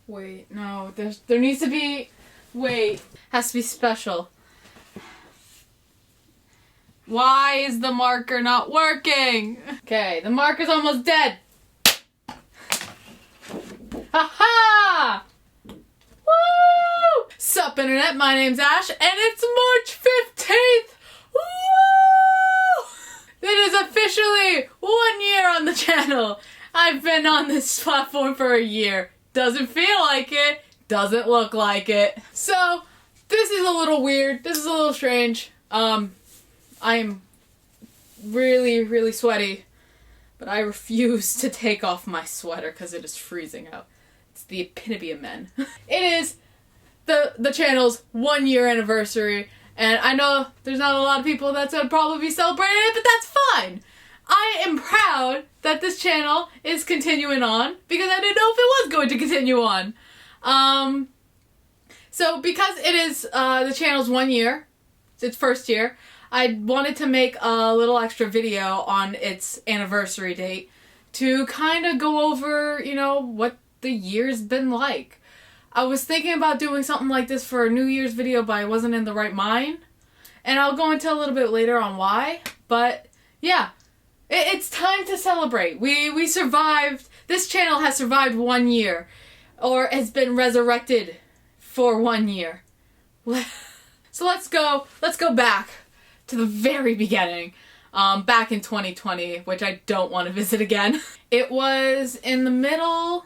Wait, no, there needs to be... Wait. Has to be special. Why is the marker not working? Okay, the marker's almost dead. Ha-ha! Woo! Sup, Internet? My name's Ash, and it's March 15th! Woo! It is officially 1 year on the channel. I've been on this platform for a year. Doesn't feel like it. Doesn't look like it. So, this is a little weird. This is a little strange. I'm really, really sweaty. But I refuse to take off my sweater because it is freezing out. It's the epitome of men. It is the channel's 1 year anniversary. And I know there's not a lot of people that's gonna probably be celebrating it, but that's fine. I am proud that this channel is continuing on because I didn't know if it was going to continue on. So because it is the channel's 1 year, it's its first year, I wanted to make a little extra video on its anniversary date to kind of go over, you know, what the year's been like. I was thinking about doing something like this for a New Year's video, but I wasn't in the right mind. And I'll go into a little bit later on why. But yeah, it's time to celebrate. We survived. This channel has survived 1 year. Or has been resurrected for 1 year. So let's go back to the very beginning. Back in 2020, which I don't want to visit again. It was in the middle...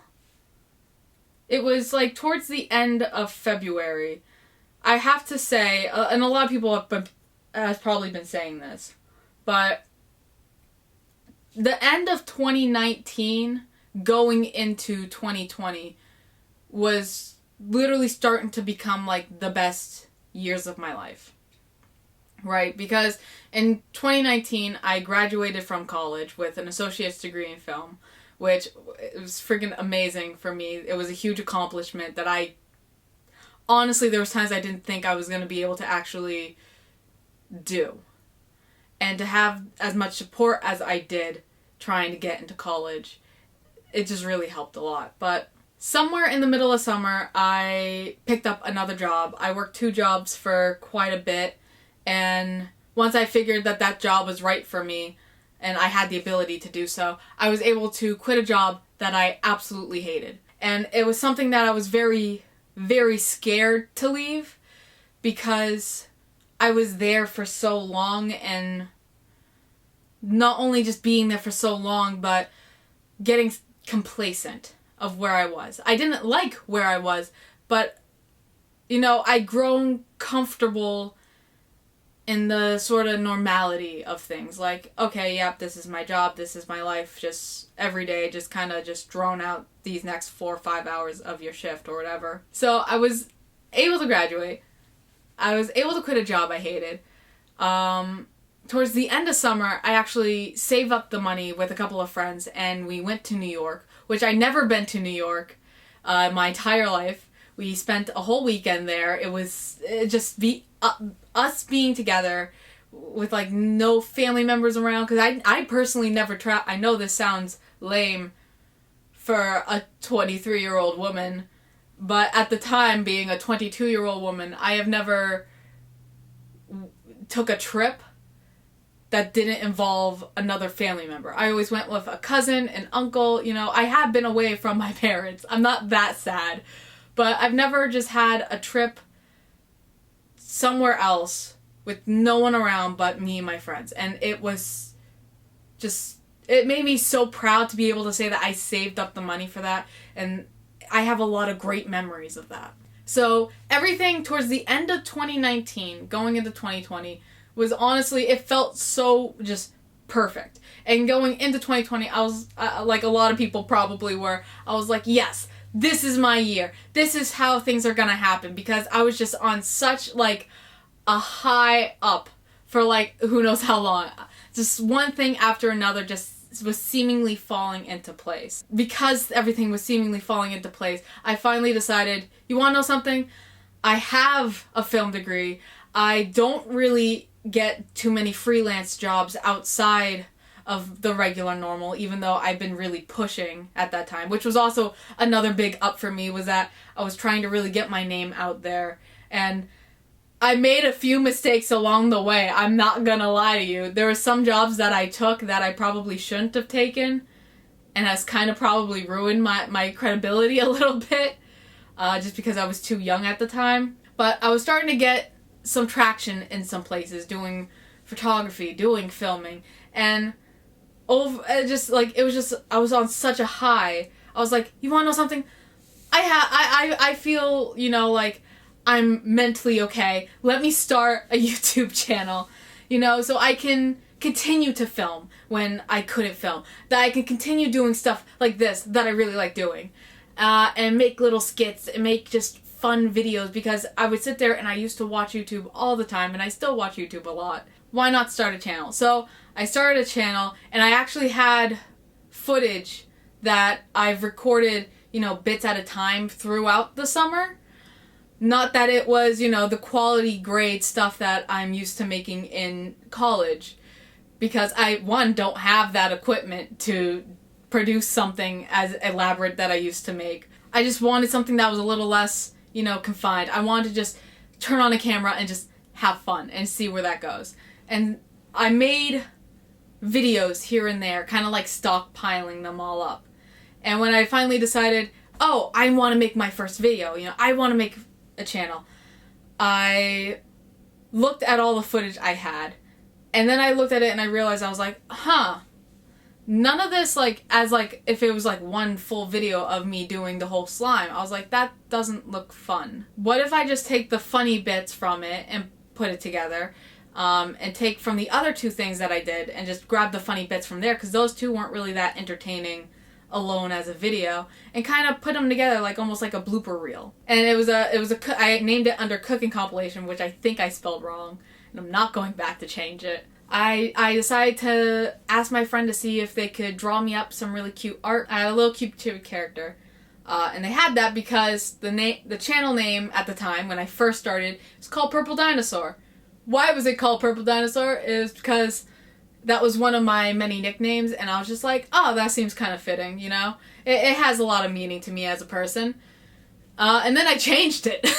It was like towards the end of February. I have to say, and a lot of people have probably been saying this, but the end of 2019 going into 2020 was literally starting to become like the best years of my life. Right? Because in 2019, I graduated from college with an associate's degree in film, which was freaking amazing for me. It was a huge accomplishment that honestly, there was times I didn't think I was going to be able to actually do. And to have as much support as I did trying to get into college, it just really helped a lot. But somewhere in the middle of summer, I picked up another job. I worked 2 jobs for quite a bit. And once I figured that job was right for me, and I had the ability to do so, I was able to quit a job that I absolutely hated. And it was something that I was very, very scared to leave because I was there for so long, and not only just being there for so long, but getting complacent of where I was. I didn't like where I was, but, you know, I'd grown comfortable in the sort of normality of things. Like, okay, yep, this is my job, this is my life, just every day, just kind of just drone out these next 4 or 5 hours of your shift or whatever. So I was able to graduate. I was able to quit a job I hated. Towards the end of summer, I actually saved up the money with a couple of friends, and we went to New York, which I'd never been to New York my entire life. We spent a whole weekend there. It was us being together with like no family members around, because I personally never I know this sounds lame for a 23-year-old woman, but at the time, being a 22-year-old woman, I have never took a trip that didn't involve another family member. I always went with a cousin, an uncle, you know. I have been away from my parents. I'm not that sad, but I've never just had a trip somewhere else with no one around but me and my friends. And it was just, it made me so proud to be able to say that I saved up the money for that, and I have a lot of great memories of that. So everything towards the end of 2019 going into 2020 was honestly, it felt so just perfect. And going into 2020, I was like a lot of people probably were, I was like, yes, this is my year. This is how things are gonna happen, because I was just on such like a high up for like who knows how long. Just one thing after another just was seemingly falling into place. Because everything was seemingly falling into place, I finally decided, you wanna know something? I have a film degree. I don't really get too many freelance jobs outside of the regular normal, even though I've been really pushing at that time, which was also another big up for me, was that I was trying to really get my name out there. And I made a few mistakes along the way. I'm not gonna lie to you. There were some jobs that I took that I probably shouldn't have taken, and has kind of probably ruined my credibility a little bit, just because I was too young at the time. But I was starting to get some traction in some places, doing photography, doing filming, and I was on such a high. I was like, you want to know something? I feel, like I'm mentally okay. Let me start a YouTube channel, so I can continue to film when I couldn't film. That I can continue doing stuff like this that I really like doing. And make little skits and make just fun videos, because I would sit there and I used to watch YouTube all the time, and I still watch YouTube a lot. Why not start a channel? So I started a channel, and I actually had footage that I've recorded, bits at a time throughout the summer. Not that it was, the quality grade stuff that I'm used to making in college, because I, don't have that equipment to produce something as elaborate that I used to make. I just wanted something that was a little less, confined. I wanted to just turn on a camera and just have fun and see where that goes. And I made videos here and there, kind of like stockpiling them all up. And when I finally decided, I want to make my first video, I want to make a channel, I looked at all the footage I had, and then I looked at it and I realized, I was like, none of this, if it was one full video of me doing the whole slime, I was like, that doesn't look fun. What if I just take the funny bits from it and put it together, and take from the other two things that I did and just grab the funny bits from there, because those two weren't really that entertaining alone as a video, and kind of put them together almost like a blooper reel. And I named it under cooking compilation, which I think I spelled wrong, and I'm not going back to change it. I decided to ask my friend to see if they could draw me up some really cute art. I had a little cute character, and they had that because the channel name at the time when I first started was called Purple Dinosaur. Why was it called Purple Dinosaur? Is because that was one of my many nicknames, and I was just like, that seems kind of fitting, It has a lot of meaning to me as a person. And then I changed it.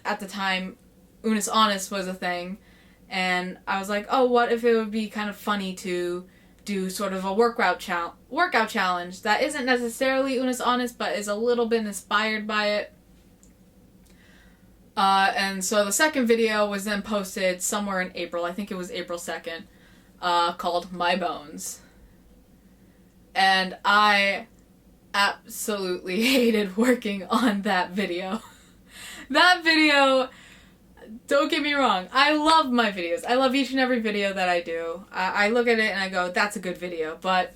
At the time, Unis Honest was a thing, and I was like, what if it would be kind of funny to do sort of a workout challenge that isn't necessarily Unis Honest, but is a little bit inspired by it. And so the second video was then posted somewhere in April. I think it was April 2nd. Called My Bones. And I absolutely hated working on that video. That video, don't get me wrong, I love my videos. I love each and every video that I do. I look at it and I go, that's a good video. But,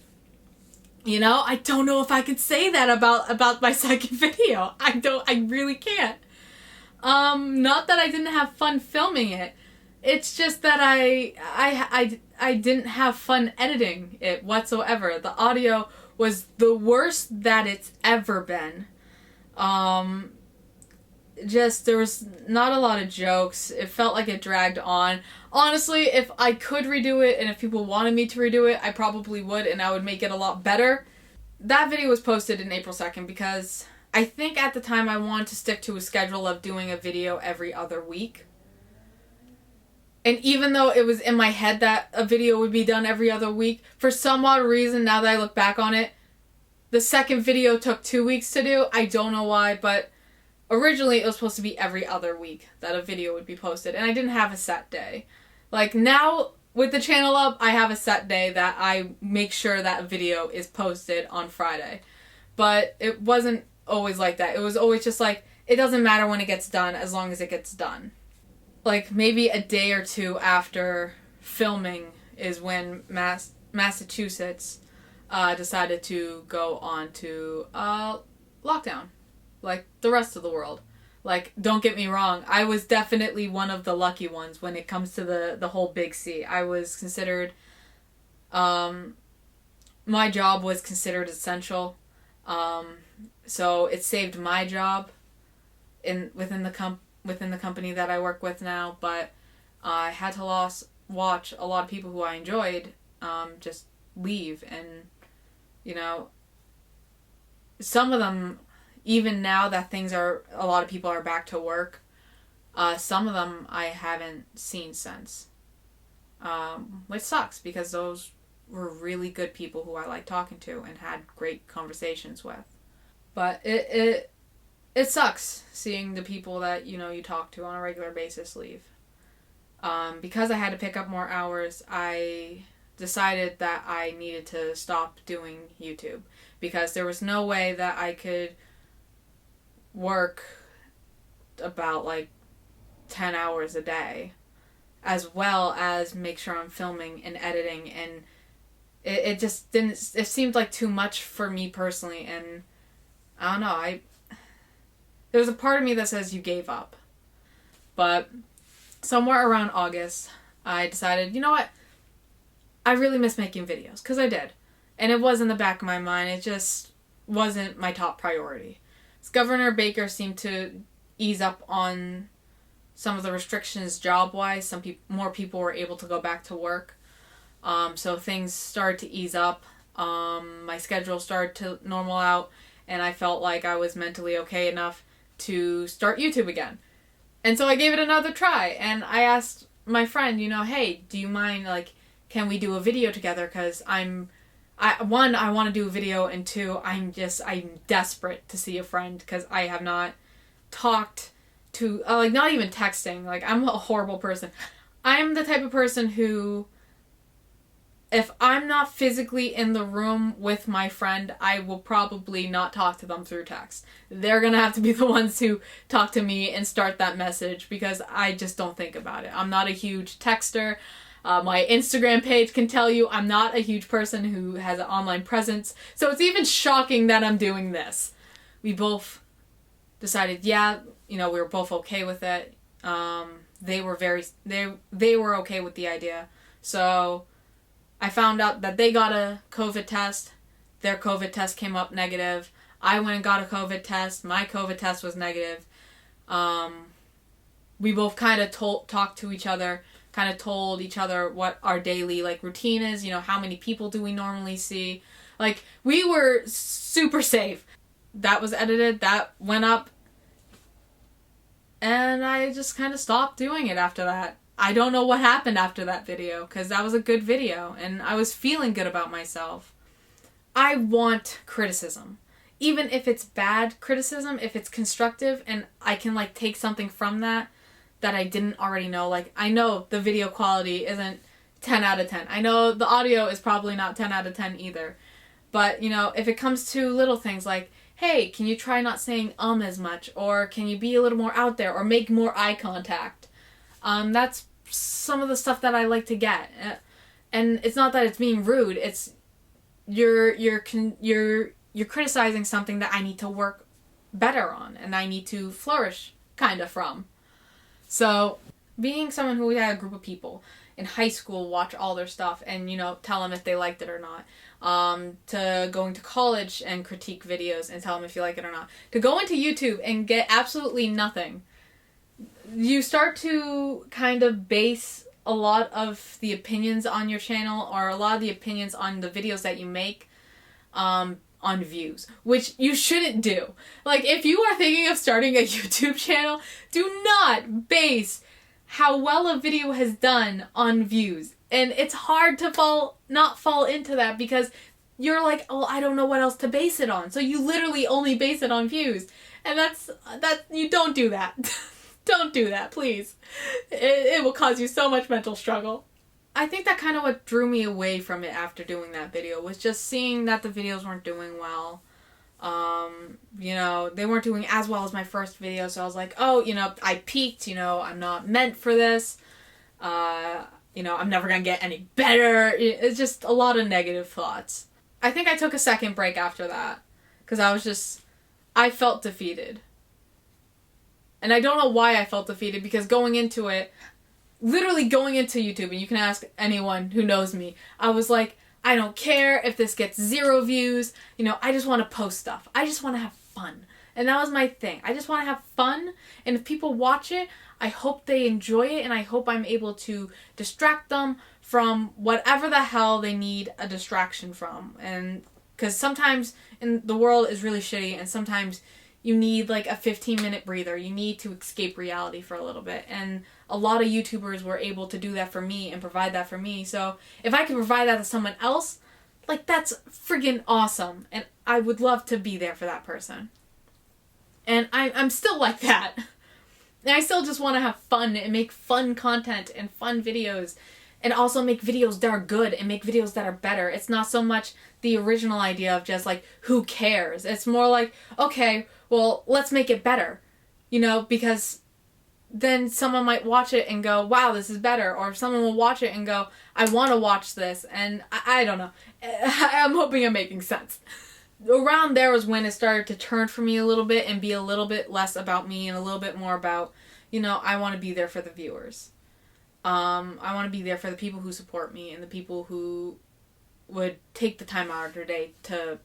I don't know if I could say that about my second video. I really can't. Not that I didn't have fun filming it. It's just that I didn't have fun editing it whatsoever. The audio was the worst that it's ever been. There was not a lot of jokes. It felt like it dragged on. Honestly, if I could redo it and if people wanted me to redo it, I probably would, and I would make it a lot better. That video was posted in April 2nd because I think at the time I wanted to stick to a schedule of doing a video every other week. And even though it was in my head that a video would be done every other week, for some odd reason, now that I look back on it, the second video took 2 weeks to do. I don't know why, but originally it was supposed to be every other week that a video would be posted, and I didn't have a set day. Now, with the channel up, I have a set day that I make sure that a video is posted on Friday. But it wasn't always like that. It was always just it doesn't matter when it gets done as long as it gets done. Maybe a day or two after filming is when Massachusetts decided to go on to lockdown, like the rest of the world. Don't get me wrong, I was definitely one of the lucky ones when it comes to the whole Big C. I was considered, my job was considered essential, so it saved my job within the company that I work with now, but I had to watch a lot of people who I enjoyed just leave. And, you know, some of them, even now that a lot of people are back to work, some of them I haven't seen since. Which sucks, because those were really good people who I liked talking to and had great conversations with. But it sucks seeing the people that, you know, you talk to on a regular basis leave. Because I had to pick up more hours, I decided that I needed to stop doing YouTube, because there was no way that I could work about like 10 hours a day, as well as make sure I'm filming and editing, and it just didn't, it seemed like too much for me personally. And I don't know, there's a part of me that says you gave up. But somewhere around August, I decided, you know what, I really miss making videos, because I did. And it was in the back of my mind, it just wasn't my top priority. Governor Baker seemed to ease up on some of the restrictions job-wise. More people were able to go back to work. So things started to ease up. My schedule started to normal out, and I felt like I was mentally okay enough to start YouTube again. And so I gave it another try, and I asked my friend, you know, hey, do you mind, like, can we do a video together? Because one, I want to do a video, and two, I'm desperate to see a friend, because I have not talked to, like, not even texting. Like, I'm a horrible person. I'm the type of person who, if I'm not physically in the room with my friend, I will probably not talk to them through text. They're gonna have to be the ones who talk to me and start that message, because I just don't think about it. I'm not a huge texter. My Instagram page can tell you I'm not a huge person who has an online presence. So it's even shocking that I'm doing this. We both decided, yeah, you know, we were both okay with it. They were okay with the idea. So I found out that they got a COVID test. Their COVID test came up negative. I went and got a COVID test. My COVID test was negative. We both kind of talked to each other, kind of told each other what our daily, like, routine is. You know, how many people do we normally see? Like, we were super safe. That was edited. That went up. And I just kind of stopped doing it after that. I don't know what happened after that video, because that was a good video, and I was feeling good about myself. I want criticism. Even if it's bad criticism, if it's constructive, and I can, like, take something from that I didn't already know. Like, I know the video quality isn't 10 out of 10. I know the audio is probably not 10 out of 10 either. But, you know, if it comes to little things like, hey, can you try not saying as much? Or can you be a little more out there? Or make more eye contact? That's some of the stuff that I like to get. And it's not that it's being rude. It's you're criticizing something that I need to work better on, and I need to flourish kind of from. So being someone who had a group of people in high school watch all their stuff and, you know, tell them if they liked it or not, to going to college and critique videos and tell them if you like it or not, to go into YouTube and get absolutely nothing, you start to kind of base a lot of the opinions on your channel, or a lot of the opinions on the videos that you make, on views, which you shouldn't do. Like, if you are thinking of starting a YouTube channel, do not base how well a video has done on views. And it's hard to not fall into that, because you're like, oh, I don't know what else to base it on. So you literally only base it on views. And you don't do that. Don't do that, please. It will cause you so much mental struggle. I think that kind of what drew me away from it after doing that video was just seeing that the videos weren't doing well. You know, they weren't doing as well as my first video, so I was like, oh, you know, I peaked, you know, I'm not meant for this. You know, I'm never gonna get any better. It's just a lot of negative thoughts. I think I took a second break after that, because I felt defeated. And I don't know why I felt defeated, because literally going into YouTube, and you can ask anyone who knows me, I was like, I don't care if this gets 0 views, you know, I just want to post stuff. I just want to have fun. And that was my thing. I just want to have fun, and if people watch it, I hope they enjoy it, and I hope I'm able to distract them from whatever the hell they need a distraction from. And because sometimes in the world is really shitty, and sometimes you need like a 15-minute breather. You need to escape reality for a little bit. And a lot of YouTubers were able to do that for me and provide that for me. So if I can provide that to someone else, like, that's friggin' awesome. And I would love to be there for that person. And I'm still like that. And I still just want to have fun and make fun content and fun videos. And also make videos that are good and make videos that are better. It's not so much the original idea of just like, who cares? It's more like, okay, well, let's make it better. You know, because then someone might watch it and go, wow, this is better. Or someone will watch it and go, I want to watch this. And I don't know. I'm hoping I'm making sense. Around there was when it started to turn for me a little bit and be a little bit less about me and a little bit more about, you know, I want to be there for the viewers. I want to be there for the people who support me and the people who would take the time out of their day to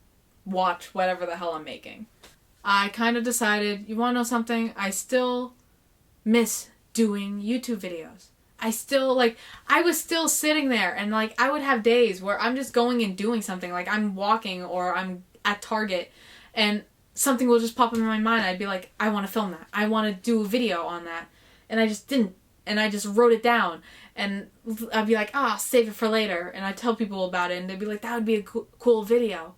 watch whatever the hell I'm making. I kind of decided, you want to know something? I still miss doing YouTube videos. I was still sitting there and like I would have days where I'm just going and doing something. Like I'm walking or I'm at Target and something will just pop in my mind. I'd be like, I want to film that. I want to do a video on that. And I just didn't. And I just wrote it down. And I'd be like, I'll save it for later. And I'd tell people about it and they'd be like, that would be a cool video.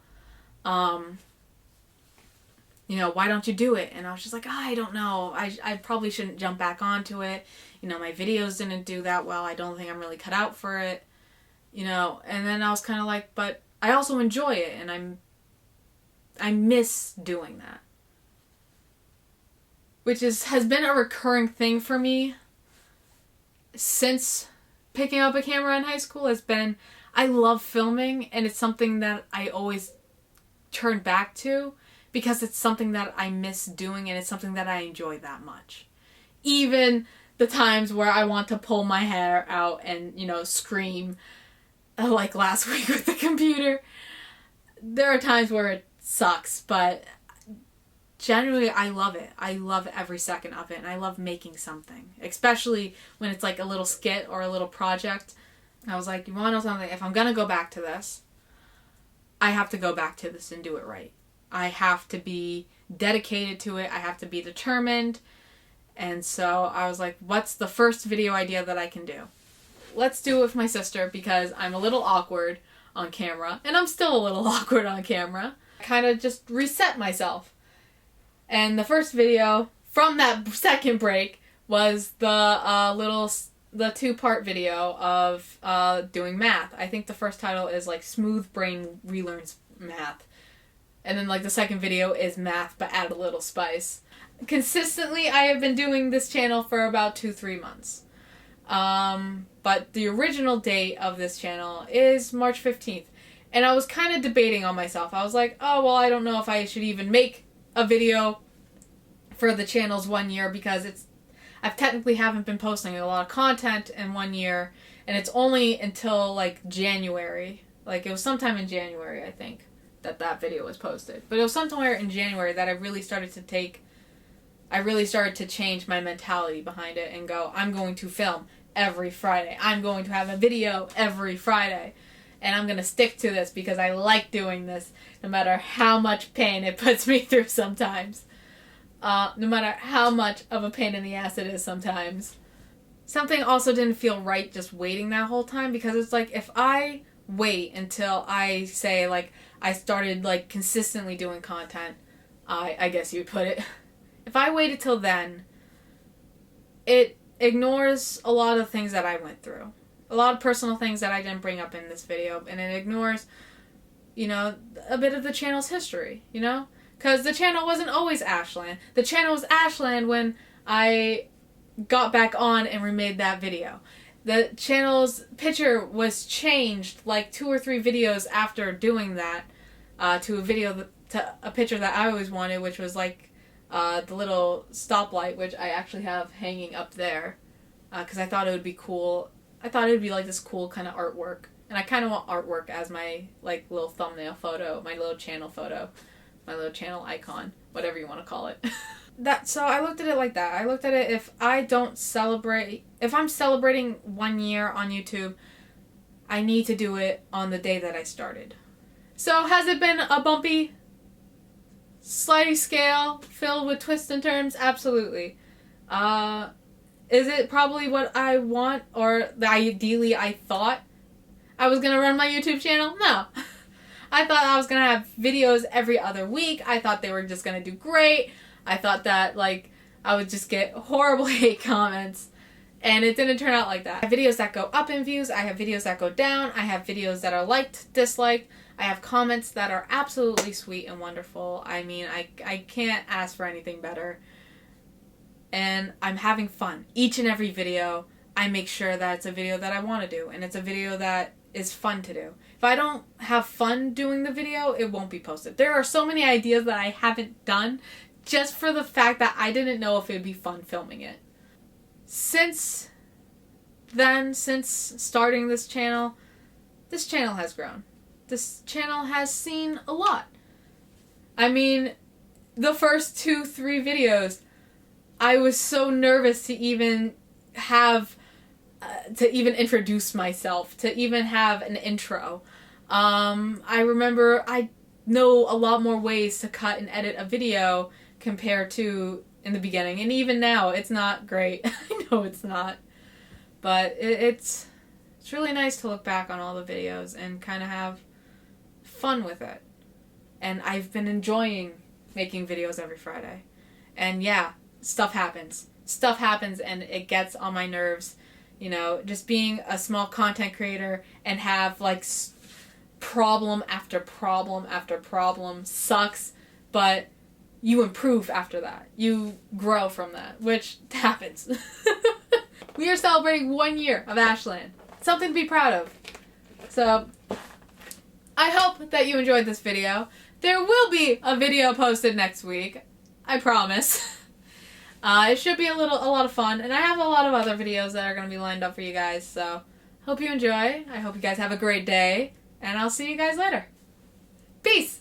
You know, why don't you do it? And I was just like, I don't know. I probably shouldn't jump back onto it. You know, my videos didn't do that well. I don't think I'm really cut out for it. You know, and then I was kind of like, but I also enjoy it. And I miss doing that. Which has been a recurring thing for me since picking up a camera in high school. Has been, I love filming and it's something that I always turn back to because it's something that I miss doing and it's something that I enjoy that much. Even the times where I want to pull my hair out and, you know, scream like last week with the computer. There are times where it sucks, but generally I love it. I love every second of it and I love making something. Especially when it's like a little skit or a little project. I was like, you want to know something? If I'm going to go back to this, I have to go back to this and do it right. I have to be dedicated to it. I have to be determined. And so I was like, what's the first video idea that I can do? Let's do it with my sister because I'm a little awkward on camera. And I'm still a little awkward on camera. I kind of just reset myself. And the first video from that second break was the two-part video of doing math. I think the first title is like Smooth Brain Relearns Math. And then like the second video is math but add a little spice. Consistently, I have been doing this channel for about 2-3 months. But the original date of this channel is March 15th. And I was kind of debating on myself. I was like, oh, well, I don't know if I should even make a video for the channel's 1 year because I've technically haven't been posting a lot of content in 1 year. And it's only until like January. Like it was sometime in January, I think, that video was posted. But it was somewhere in January that I really started to change my mentality behind it and go, I'm going to film every Friday. I'm going to have a video every Friday. And I'm going to stick to this because I like doing this no matter how much pain it puts me through sometimes. No matter how much of a pain in the ass it is sometimes. Something also didn't feel right just waiting that whole time because it's like if I wait until I say like I started like consistently doing content, I guess you'd put it. If I waited till then, it ignores a lot of things that I went through. A lot of personal things that I didn't bring up in this video. And it ignores, you know, a bit of the channel's history, you know? Because the channel wasn't always Ashland. The channel was Ashland when I got back on and remade that video. The channel's picture was changed like 2 or 3 videos after doing that to a picture that I always wanted, which was like the little stoplight, which I actually have hanging up there because I thought it would be cool. I thought it would be like this cool kind of artwork. And I kind of want artwork as my like little thumbnail photo, my little channel photo, my little channel icon, whatever you want to call it. So I looked at it like that. I looked at it if I'm celebrating 1 year on YouTube, I need to do it on the day that I started. So has it been a bumpy sliding scale filled with twists and turns? Absolutely. Is it probably what I want, or ideally I thought I was going to run my YouTube channel? No. I thought I was going to have videos every other week. I thought they were just going to do great. I thought that, like, I would just get horrible hate comments. And it didn't turn out like that. I have videos that go up in views. I have videos that go down. I have videos that are liked, disliked. I have comments that are absolutely sweet and wonderful. I mean, I can't ask for anything better. And I'm having fun. Each and every video, I make sure that it's a video that I want to do. And it's a video that is fun to do. If I don't have fun doing the video, it won't be posted. There are so many ideas that I haven't done just for the fact that I didn't know if it would be fun filming it. Since then, since starting this channel has grown. This channel has seen a lot. I mean, the first 2-3 videos, I was so nervous to even have to even introduce myself, to even have an intro. I remember I know a lot more ways to cut and edit a video compared to in the beginning. And even now, it's not great. I know it's not. But it's really nice to look back on all the videos and kind of have fun with it. And I've been enjoying making videos every Friday. And yeah, stuff happens. Stuff happens and it gets on my nerves. You know, just being a small content creator and have like problem after problem after problem sucks, but you improve after that. You grow from that, which happens. We are celebrating 1 year of Ashland. Something to be proud of. So, I hope that you enjoyed this video. There will be a video posted next week. I promise. It should be a lot of fun, and I have a lot of other videos that are going to be lined up for you guys, so hope you enjoy. I hope you guys have a great day, and I'll see you guys later. Peace!